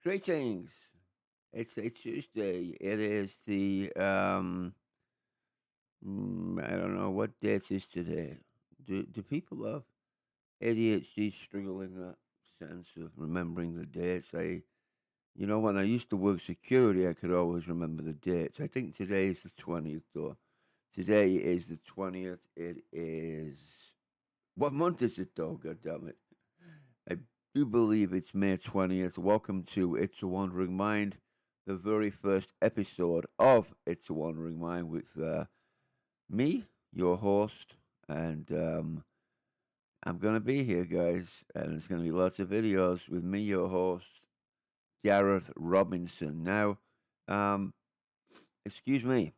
Greetings. It's Tuesday. It is the I don't know what date is today. Do people have ADHD struggle in that sense of remembering the dates? When I used to work security, I could always remember the dates. I think today is the 20th, though. Today is the 20th. It is what month is it, though? God damn it! I do believe it's May 20th. Welcome to It's a Wandering Mind, the very first episode of It's a Wandering Mind with me, your host, and I'm going to be here, guys, and there's going to be lots of videos with me, your host, Gareth Robinson. Now, um, excuse me,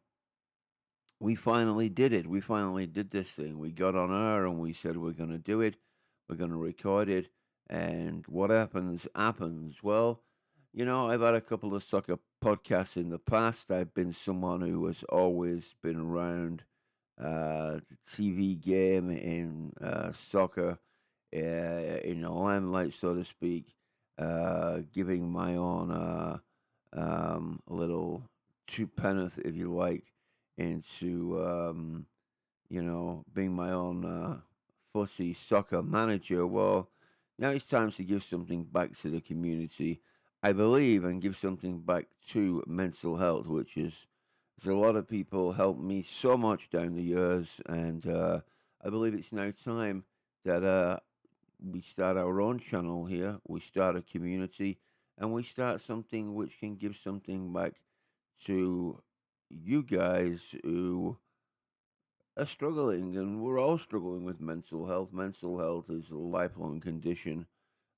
we finally did it. We finally did this thing. We got on air and we said we're going to do it. We're going to record it. And what happens, happens. Well, I've had a couple of soccer podcasts in the past. I've been someone who has always been around the TV game in soccer, in the limelight, so to speak, giving my own little two penneth, if you like, into being my own fussy soccer manager. Well, now it's time to give something back to the community, I believe, and give something back to mental health, which is there's a lot of people helped me so much down the years, and I believe it's now time that we start our own channel here. We start a community, and we start something which can give something back to you guys who are struggling, and we're all struggling with mental health. Mental health is a lifelong condition,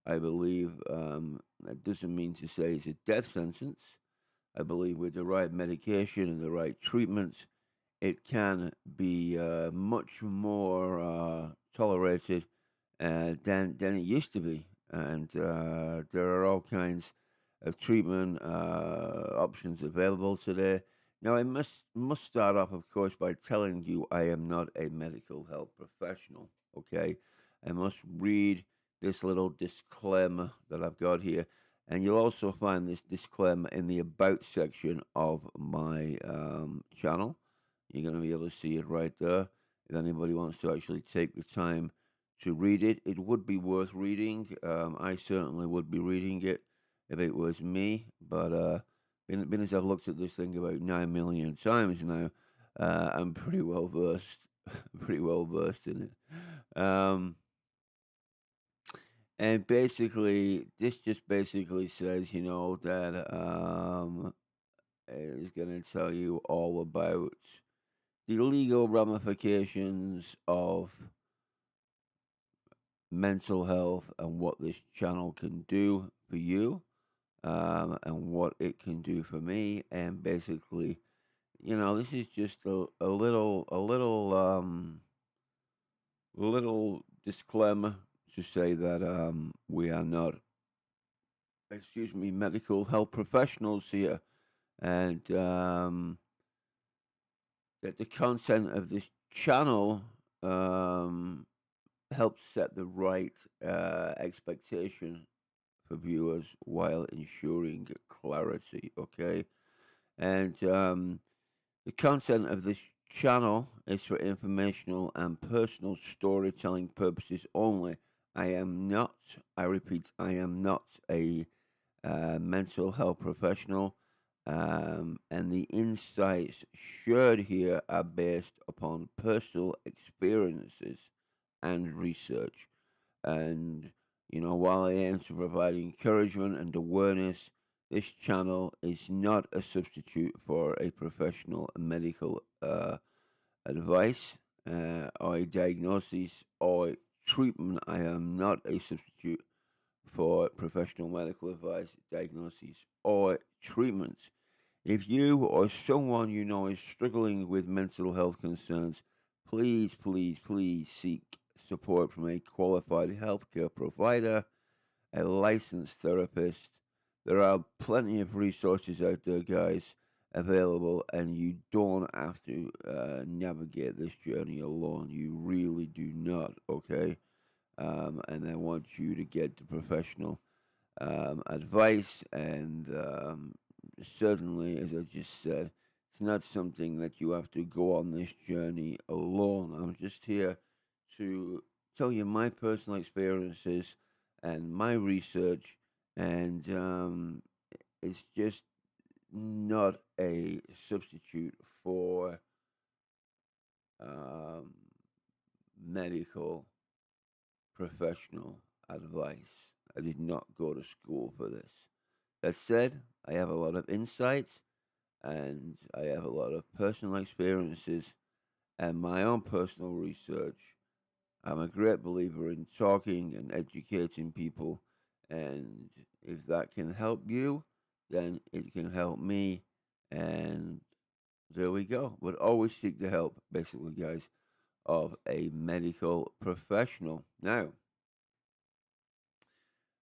I believe. That doesn't mean to say it's a death sentence. I believe with the right medication and the right treatment, it can be much more tolerated than it used to be. And there are all kinds of treatment options available today. Now, I must start off, of course, by telling you I am not a medical health professional. Okay, I must read this little disclaimer that I've got here, and you'll also find this disclaimer in the about section of my channel. You're going to be able to see it right there. If anybody wants to actually take the time to read it, it would be worth reading. I certainly would be reading it if it was me. But being as I've looked at this thing about 9 million times now, I'm pretty well versed, pretty well versed in it. And basically, this just basically says, that is going to tell you all about the legal ramifications of mental health and what this channel can do for you, and what it can do for me. And basically, this is just a little disclaimer to say that we are not, excuse me, medical health professionals here, and that the content of this channel um, helps set the right expectation for viewers while ensuring clarity. Okay, and the content of this channel is for informational and personal storytelling purposes only. I am not, I repeat, I am not a mental health professional, and the insights shared here are based upon personal experiences and research. And, while I aim to provide encouragement and awareness, this channel is not a substitute for a professional medical advice or a diagnosis or treatment. I am not a substitute for professional medical advice, diagnosis, or treatments. If you or someone you know is struggling with mental health concerns, please, please, please seek support from a qualified healthcare provider, a licensed therapist. There are plenty of resources out there, guys, available, and you don't have to navigate this journey alone. You really do not, okay? And I want you to get the professional advice, and certainly, as I just said, it's not something that you have to go on this journey alone. I'm just here to tell you my personal experiences and my research, and it's just not a substitute for um, medical professional advice. I did not go to school for this. That said, I have a lot of insights and I have a lot of personal experiences and my own personal research. I'm a great believer in talking and educating people, and if that can help you, then it can help me. And there we go. But always seek the help, basically, guys, of a medical professional. Now,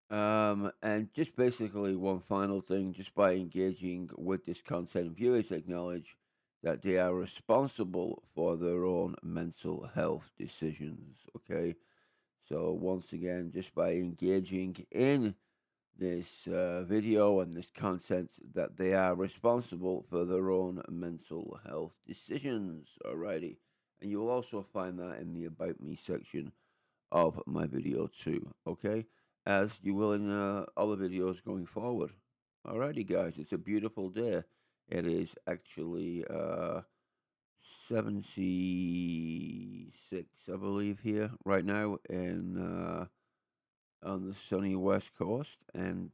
and just basically one final thing, just by engaging with this content, viewers acknowledge that they are responsible for their own mental health decisions. Okay, so once again, just by engaging in this video and this content, that they are responsible for their own mental health decisions. Alrighty, and you will also find that in the About Me section of my video too, okay? As you will in other videos going forward. Alrighty, guys, it's a beautiful day. It is actually 76, I believe, here right now in on the sunny west coast, and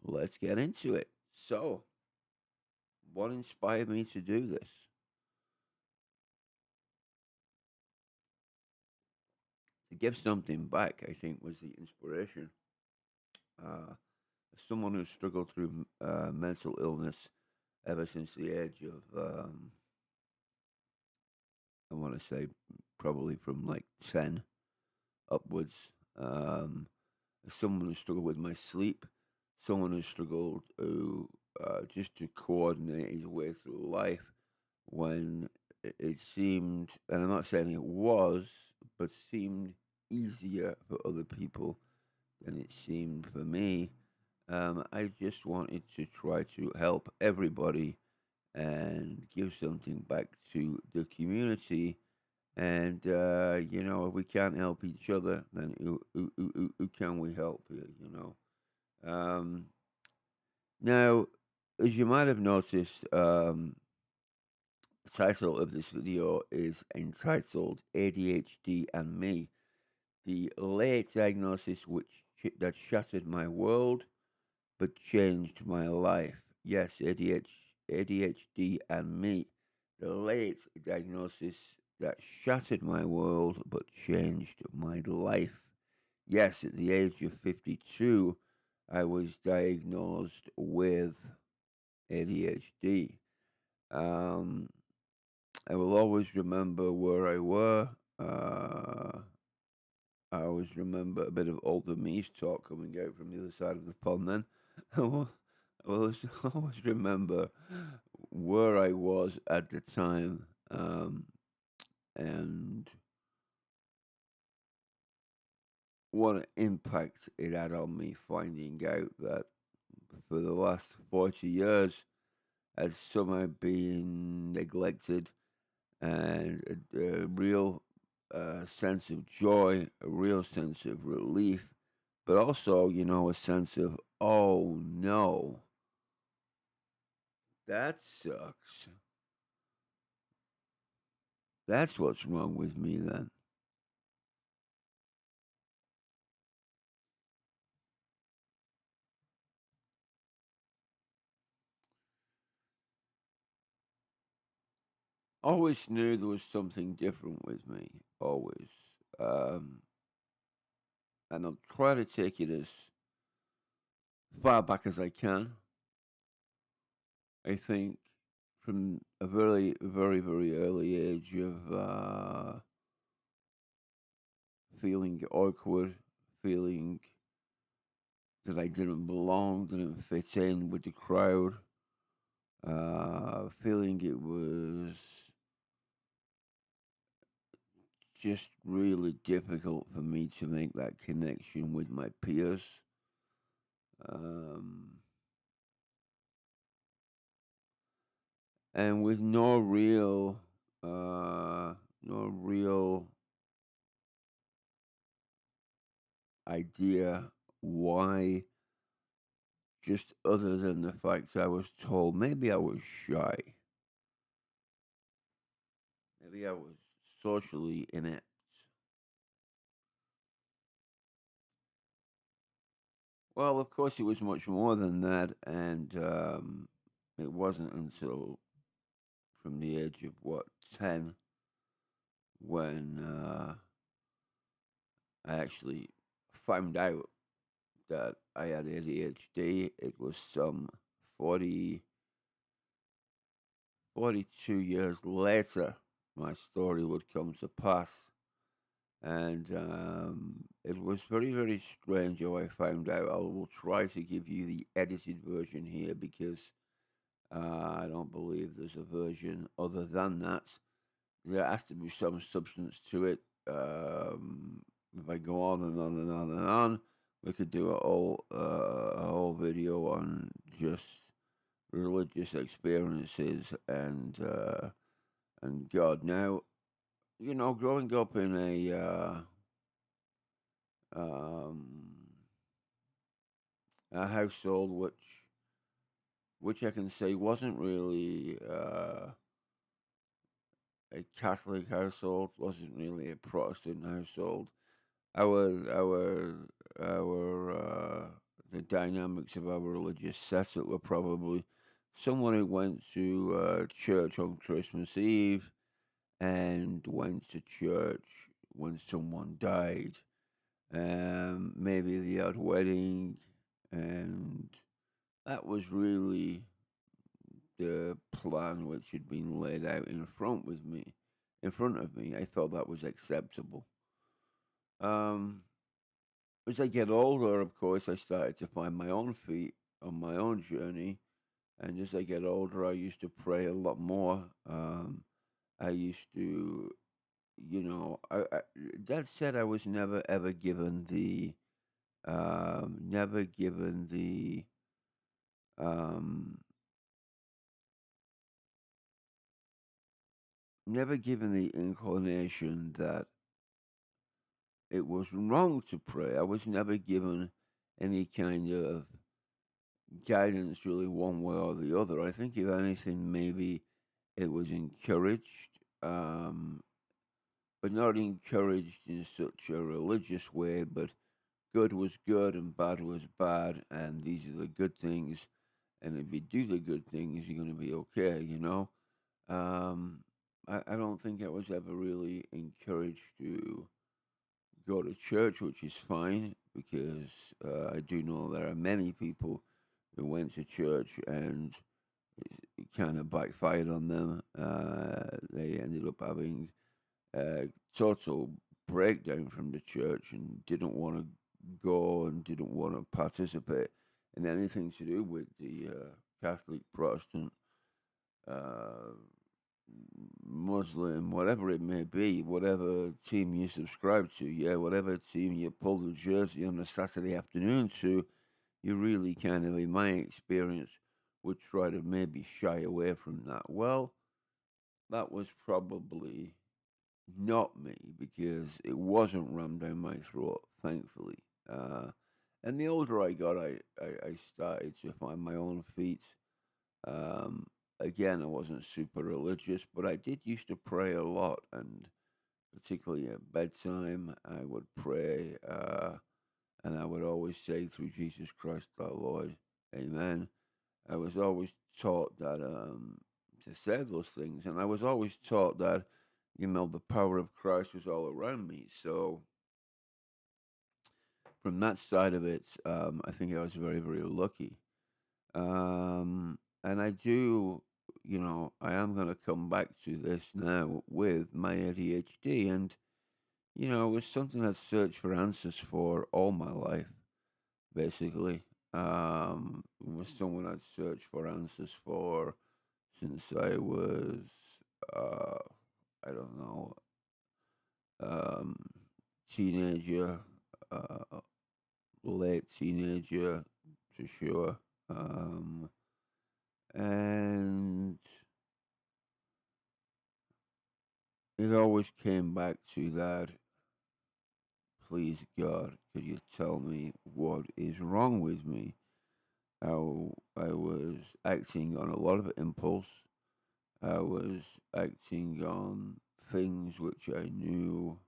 let's get into it. So, what inspired me to do this? To give something back, I think, was the inspiration. Uh, Someone who struggled through mental illness ever since the age of, I want to say, probably from like 10 upwards. Um, Someone who struggled with my sleep, someone who struggled just to coordinate his way through life when it seemed, and I'm not saying it was, but seemed easier for other people than it seemed for me. I just wanted to try to help everybody and give something back to the community. And if we can't help each other, then who can we help here? Now, as you might have noticed, the title of this video is entitled "ADHD and Me." The late diagnosis that shattered my world but changed my life. Yes, ADHD and me. The late diagnosis that shattered my world but changed my life. Yes, at the age of 52, I was diagnosed with ADHD. Um, I will always remember where I were. I always remember a bit of older me's talk coming out from the other side of the pond then. I always remember where I was at the time, and what an impact it had on me finding out that for the last 40 years I'd somehow been neglected, and a real sense of joy, a real sense of relief, but also, a sense of, oh no, that sucks. That's what's wrong with me then. Always knew there was something different with me, always. Um, and I'll try to take it as far back as I can. I think from a very, very, very early age of feeling awkward, feeling that I didn't belong, didn't fit in with the crowd, feeling it was just really difficult for me to make that connection with my peers. um, and with no real idea why, just other than the fact I was told maybe I was shy, maybe I was socially inept. Well, of course, it was much more than that, and it wasn't until from the age of what 10 when I actually found out that I had ADHD. It was some 40, 42 years later my story would come to pass. And it was very, very strange how I found out. I will try to give you the edited version here because I don't believe there's a version other than that. There has to be some substance to it. If I go on and on and on and on, we could do a whole video on just religious experiences and God. Now, growing up in um, a household which I can say wasn't really a Catholic household, wasn't really a Protestant household. Our the dynamics of our religious setup were probably someone who went to church on Christmas Eve and went to church when someone died. Maybe the odd wedding, and that was really the plan which had been laid out in front of me. I thought that was acceptable. Um, as I get older, of course, I started to find my own feet on my own journey. And as I get older, I used to pray a lot more. I used to, that said, I was never ever given never given um, never given the inclination that it was wrong to pray. I was never given any kind of guidance, really, one way or the other. I think, if anything, maybe it was encouraged, um, but not encouraged in such a religious way, but good was good and bad was bad, and these are the good things. And if you do the good things, you're going to be okay. Um, I don't think I was ever really encouraged to go to church, which is fine because I do know there are many people who went to church and it kind of backfired on them. They ended up having a total breakdown from the church and didn't want to go and didn't want to participate in anything to do with the Catholic, Protestant, uh, Muslim, whatever it may be, whatever team you subscribe to, yeah, whatever team you pull the jersey on a Saturday afternoon to, you really kind of, in my experience, would try to maybe shy away from that. Well, that was probably not me because it wasn't rammed down my throat, thankfully. Uh, and the older I got, I started to find my own feet. Um, Again, I wasn't super religious, but I did used to pray a lot, and particularly at bedtime, I would pray, and I would always say, "Through Jesus Christ our Lord, Amen." I was always taught that to say those things, and I was always taught that the power of Christ was all around me. So from that side of it, I think I was very, very lucky. And I do, I am going to come back to this now with my ADHD. And, it was something I'd searched for answers for all my life, basically. It was someone I'd searched for answers for since I was, uh, I don't know, um, teenager, uh, late teenager, for sure. Um, and it always came back to that. Please, God, could you tell me what is wrong with me? I was acting on a lot of impulse. I was acting on things which I knew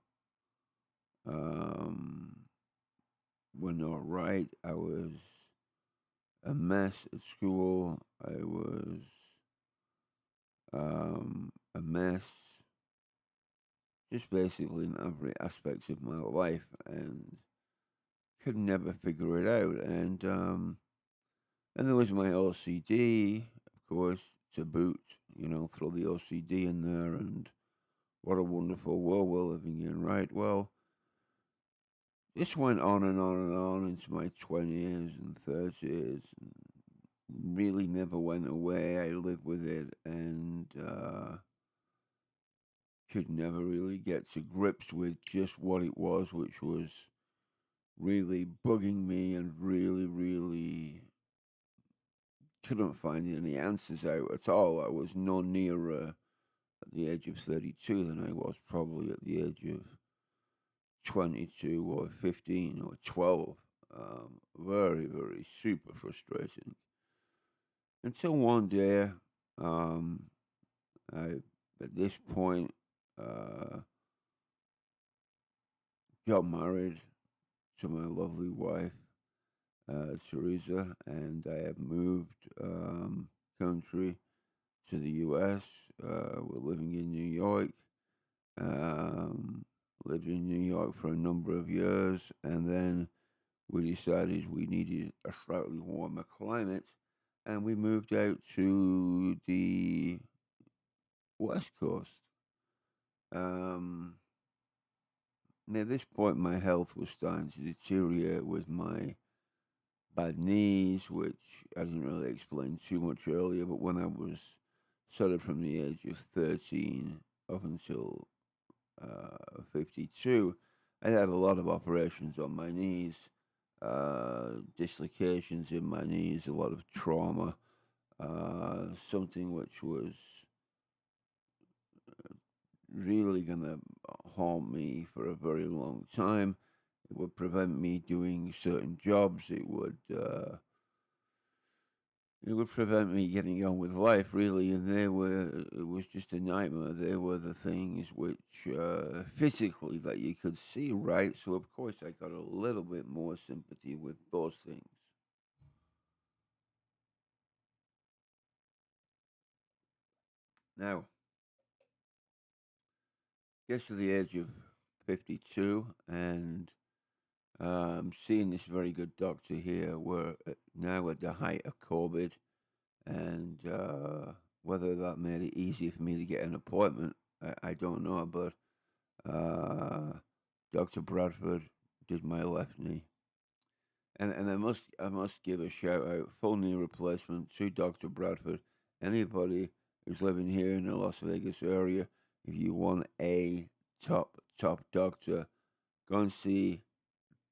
um, were not right. I was a mess at school. I was a mess, just basically in every aspect of my life, and could never figure it out. And there was my OCD, of course, to boot. Throw the OCD in there, and what a wonderful world we're living in, right? Well, this went on and on and on into my 20s and 30s, and really never went away. I lived with it, and could never really get to grips with just what it was, which was really bugging me, and really, really couldn't find any answers out at all. I was no nearer at the age of 32 than I was probably at the age of 22 or 15 or 12. Very, very super frustrating. Until one day, um, I, at this point, uh, got married to my lovely wife, Teresa, and I have moved country to the U.S. We're living in New York. Um, Lived in New York for a number of years, and then we decided we needed a slightly warmer climate, and we moved out to the West Coast. Um, Near this point, my health was starting to deteriorate with my bad knees, which I didn't really explain too much earlier, but when I was sort of from the age of 13 up until 52, I had a lot of operations on my knees, dislocations in my knees, a lot of trauma, something which was really going to haunt me for a very long time. It would prevent me doing certain jobs. It would prevent me getting on with life, really, and it was just a nightmare. They were the things which physically that you could see, right? So, of course, I got a little bit more sympathy with those things. Now, gets to the age of 52, and seeing this very good doctor here. We're now at the height of COVID, and whether that made it easier for me to get an appointment, I don't know, but Uh, Dr. Bradford did my left knee, and I must give a shout out, full knee replacement to Dr. Bradford. Anybody who's living here in the Las Vegas area, if you want a top doctor, go and see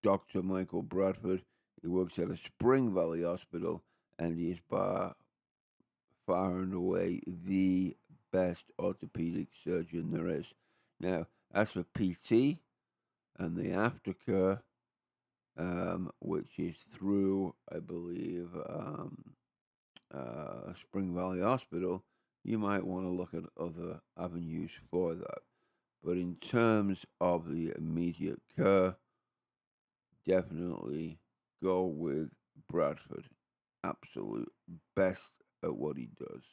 Dr. Michael Bradford. He works at a Spring Valley Hospital, and he is by far and away the best orthopedic surgeon there is. Now, as for PT, and the aftercare, which is through, I believe, Spring Valley Hospital, you might want to look at other avenues for that. But in terms of the immediate care, definitely go with Bradford. Absolute best at what he does.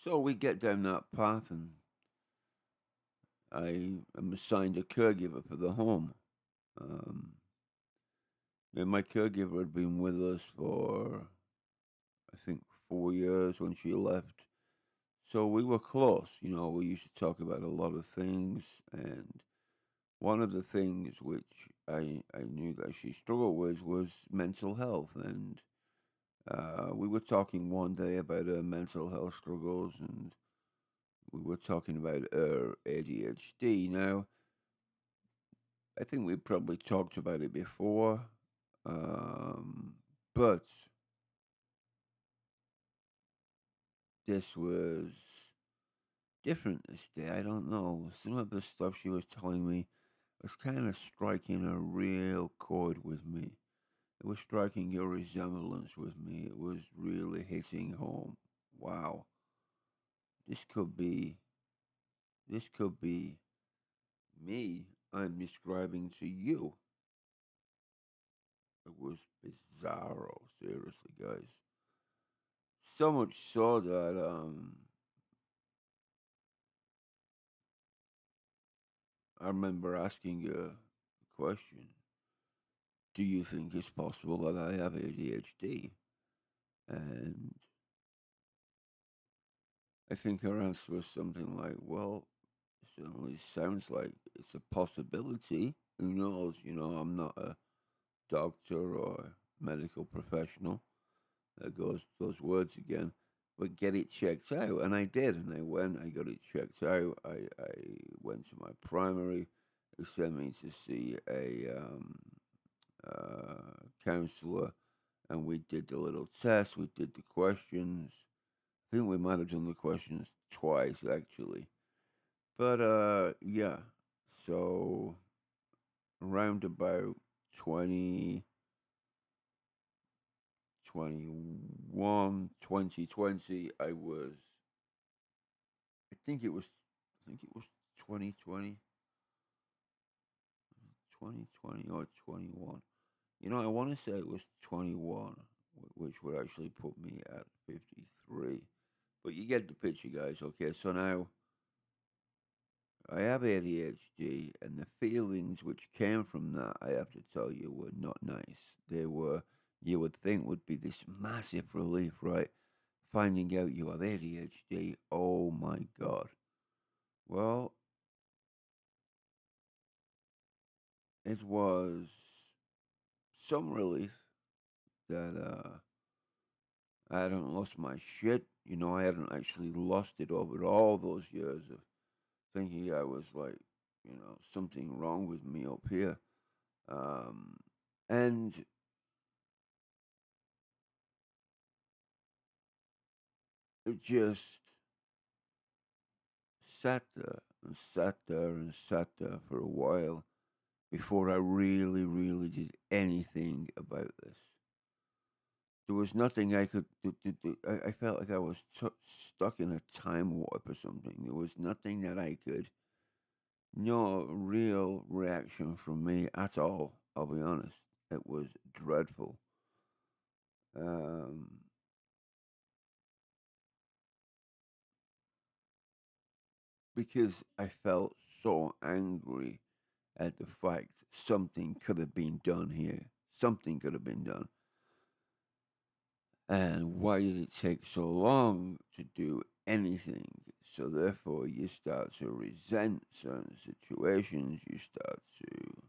So we get down that path, and I am assigned a caregiver for the home. Um, and my caregiver had been with us for, I think, 4 years when she left. So we were close. We used to talk about a lot of things. And one of the things which I knew that she struggled with was mental health. And we were talking one day about her mental health struggles, and we were talking about her ADHD. Now, I think we probably talked about it before, um, but this was different this day. I don't know. Some of the stuff she was telling me was kind of striking a real chord with me. It was striking a resemblance with me. It was really hitting home. Wow, this could be this could be me. I'm describing to you. It was bizarro, seriously, guys. So much so that I remember asking a question: do you think it's possible that I have ADHD? And I think her answer was something like, well, it certainly sounds like it's a possibility. Who knows? I'm not a doctor or medical professional. There goes those words again. But get it checked out. And I did. And I got it checked out. I went to my primary, who sent me to see a counselor. And we did the little test. We did the questions. I think we might have done the questions twice, actually. But yeah. So around about 2021, 2020, I think it was, I think it was 2020, 2020 or 21. I want to say it was 21, which would actually put me at 53. But you get the picture, guys. Okay, so now I have ADHD, and the feelings which came from that, I have to tell you, were not nice. They were, you would think, would be this massive relief, right? Finding out you have ADHD. Oh my God. Well, it was some relief that I hadn't lost my shit. I hadn't actually lost it over all those years of thinking I was like, something wrong with me up here. Um, and it just sat there and sat there and sat there for a while before I really, really did anything about this. There was nothing I could do. I felt like I was stuck in a time warp or something. There was nothing that I could, no real reaction from me at all. I'll be honest. It was dreadful. Um, because I felt so angry at the fact something could have been done here. Something could have been done. And why did it take so long to do anything? So therefore, you start to resent certain situations. You start to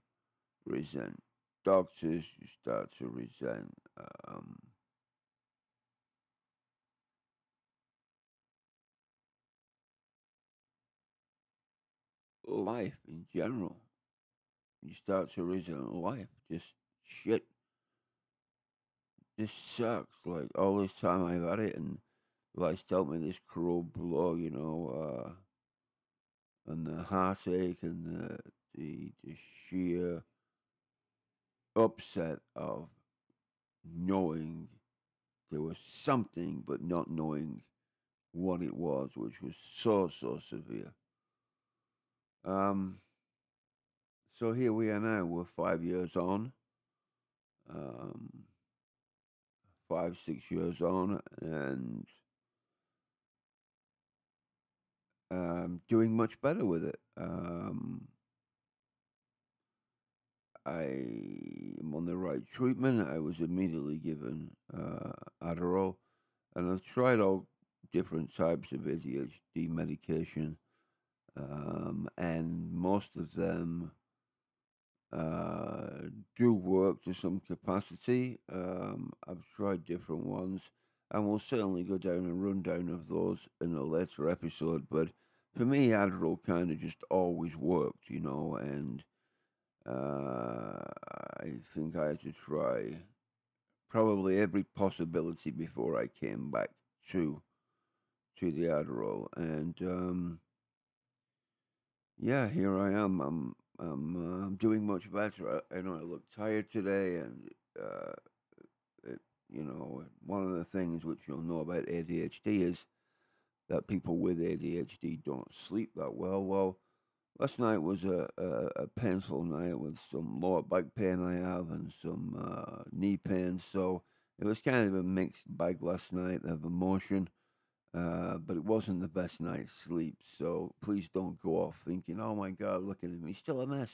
resent doctors. You start to resent um, life in general. You start to resent life. Just shit. This sucks. Like all this time I've had it, and life's dealt me this cruel blow. And the heartache and the sheer upset of knowing there was something, but not knowing what it was, which was so severe. Um, so here we are now. We're 5 years on, um, 5, 6 years on, and doing much better with it. I am on the right treatment. I was immediately given Adderall, and I've tried all different types of ADHD medication, and most of them uh, do work to some capacity. I've tried different ones, and we'll certainly go down a rundown of those in a later episode. But for me, Adderall kind of just always worked, and Uh, I think I had to try probably every possibility before I came back to the Adderall, and yeah, here I am. I'm doing much better. I know I look tired today, and uh, it, one of the things which you'll know about ADHD is that people with ADHD don't sleep that well. Well, last night was a painful night with some lower back pain I have and some knee pain. So it was kind of a mixed bag last night of emotion, but it wasn't the best night's sleep. So please don't go off thinking, oh my God, look at him. He's still a mess.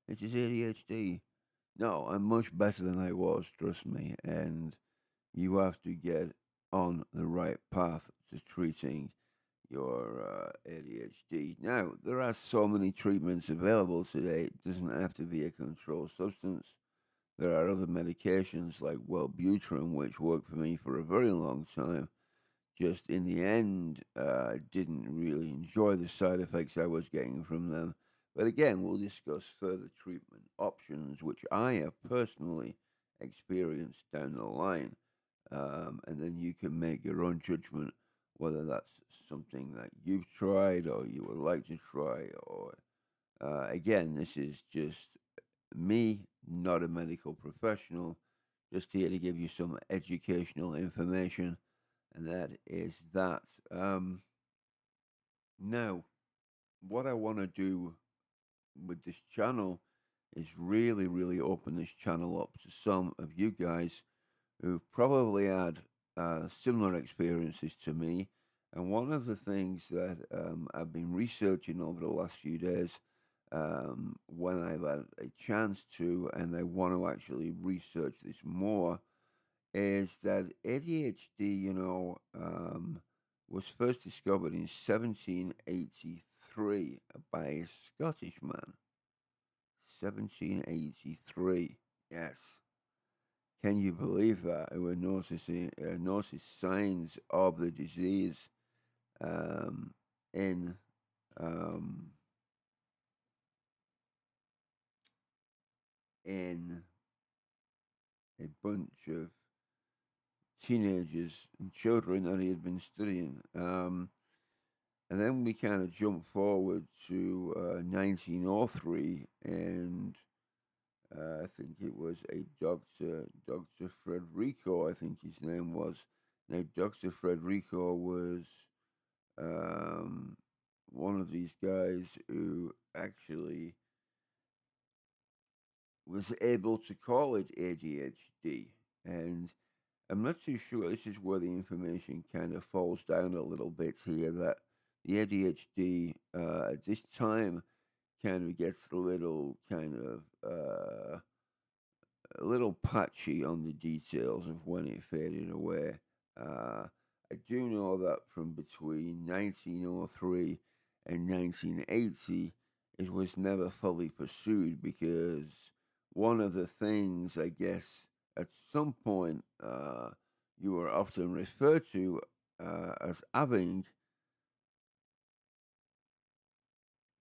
It's his ADHD. No, I'm much better than I was, trust me. And you have to get on the right path to treating your ADHD. Now, there are so many treatments available today. It doesn't have to be a controlled substance. There are other medications like Wellbutrin, which worked for me for a very long time. Just in the end, didn't really enjoy the side effects I was getting from them. But again, we'll discuss further treatment options, which I have personally experienced down the line. And then you can make your own judgment whether that's something that you've tried or you would like to try. Or again, this is just me, not a medical professional, just here to give you some educational information, and that is that. Um, Now, what I want to do with this channel is really, really open this channel up to some of you guys who've probably had similar experiences to me. And one of the things that I've been researching over the last few days, when I've had a chance to, and I want to actually research this more, is that ADHD, was first discovered in 1783 by a Scottish man. 1783. Yes. Can you believe that? Who were noticing noticed signs of the disease um, in um, in a bunch of teenagers and children that he had been studying. And then we kind of jump forward to 1903, and I think it was a Dr. Frederico, I think his name was. Now, Dr. Frederico was um, one of these guys who actually was able to call it ADHD. And I'm not too sure, this is where the information kind of falls down a little bit here, that the ADHD at this time kind of gets a little a little patchy on the details of when it faded away. Uh, I do know that from between 1903 and 1980, it was never fully pursued because one of the things, I guess, at some point, you were often referred to as having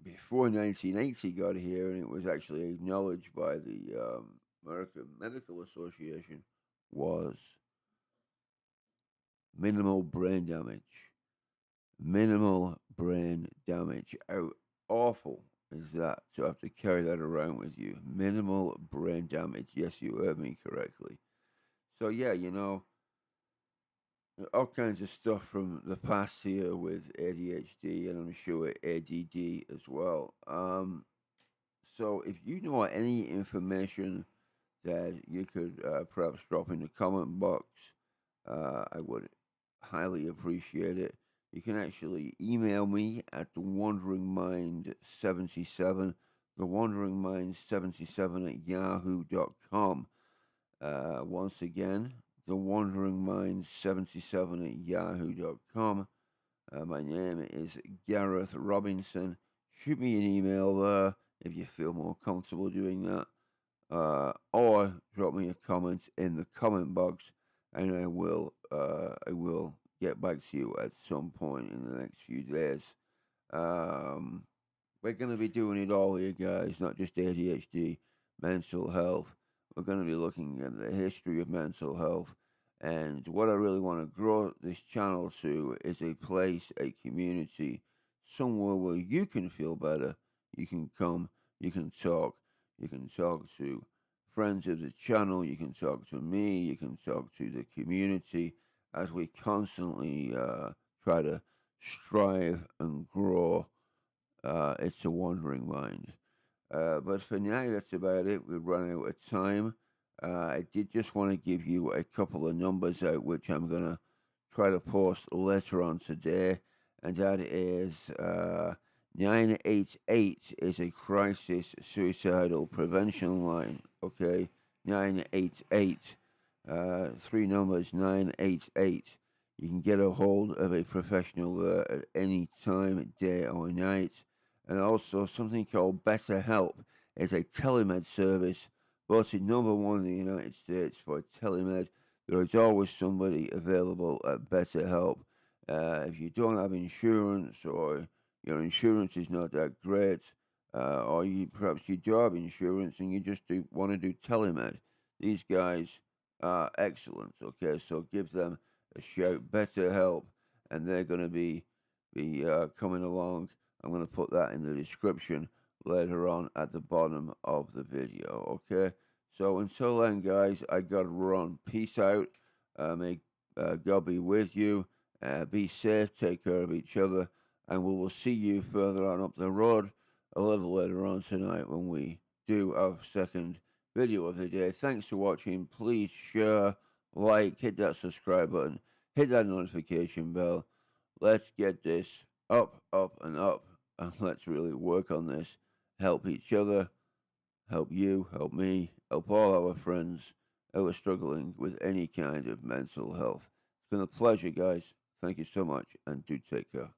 before 1980 got here, and it was actually acknowledged by the American Medical Association, was minimal brain damage. Minimal brain damage. How awful is that to have to carry that around with you? Minimal brain damage. Yes, you heard me correctly. So, yeah, all kinds of stuff from the past here with ADHD, and I'm sure ADD as well. So, if you know any information that you could perhaps drop in the comment box, I would highly appreciate it. You can actually email me at the Wandering Mind 77, the Wandering Mind 77 at yahoo.com. Once again, the Wandering Mind 77 at yahoo.com. My name is Gareth Robinson. Shoot me an email there if you feel more comfortable doing that, or drop me a comment in the comment box, and I will get back to you at some point in the next few days. Um, we're gonna be doing it all here, guys, not just ADHD. mental health. We're going to be looking at the history of mental health. And what I really want to grow this channel to is a place, a community, somewhere where you can feel better. You can come, you can talk, you can talk to friends of the channel, you can talk to me, you can talk to the community as we constantly try to strive and grow. It's a wandering mind. But for now, that's about it. We've run out of time. I did just want to give you a couple of numbers out, which I'm going to try to post later on today. And that is 988 is a crisis suicidal prevention line. Okay, 988. Three numbers, 988. You can get a hold of a professional at any time, day or night. And also something called BetterHelp is a telemed service voted number one in the United States for telemed. There is always somebody available at BetterHelp. If you don't have insurance or your insurance is not that great, or perhaps you do have insurance and you just want to do telemed, these guys are excellent. Okay, so give them a shout. BetterHelp, and they're going to be coming along. I'm going to put that in the description later on at the bottom of the video. Okay. So until then, guys, I gotta run. Peace out. May God be with you. Be safe. Take care of each other, and we will see you further on up the road a little later on tonight when we do our second video of the day. Thanks for watching. Please share, like, hit that subscribe button, hit that notification bell. Let's get this up, up, and up, and let's really work on this. Help each other, help you, help me, help all our friends who are struggling with any kind of mental health. It's been a pleasure, guys. Thank you so much, and do take care.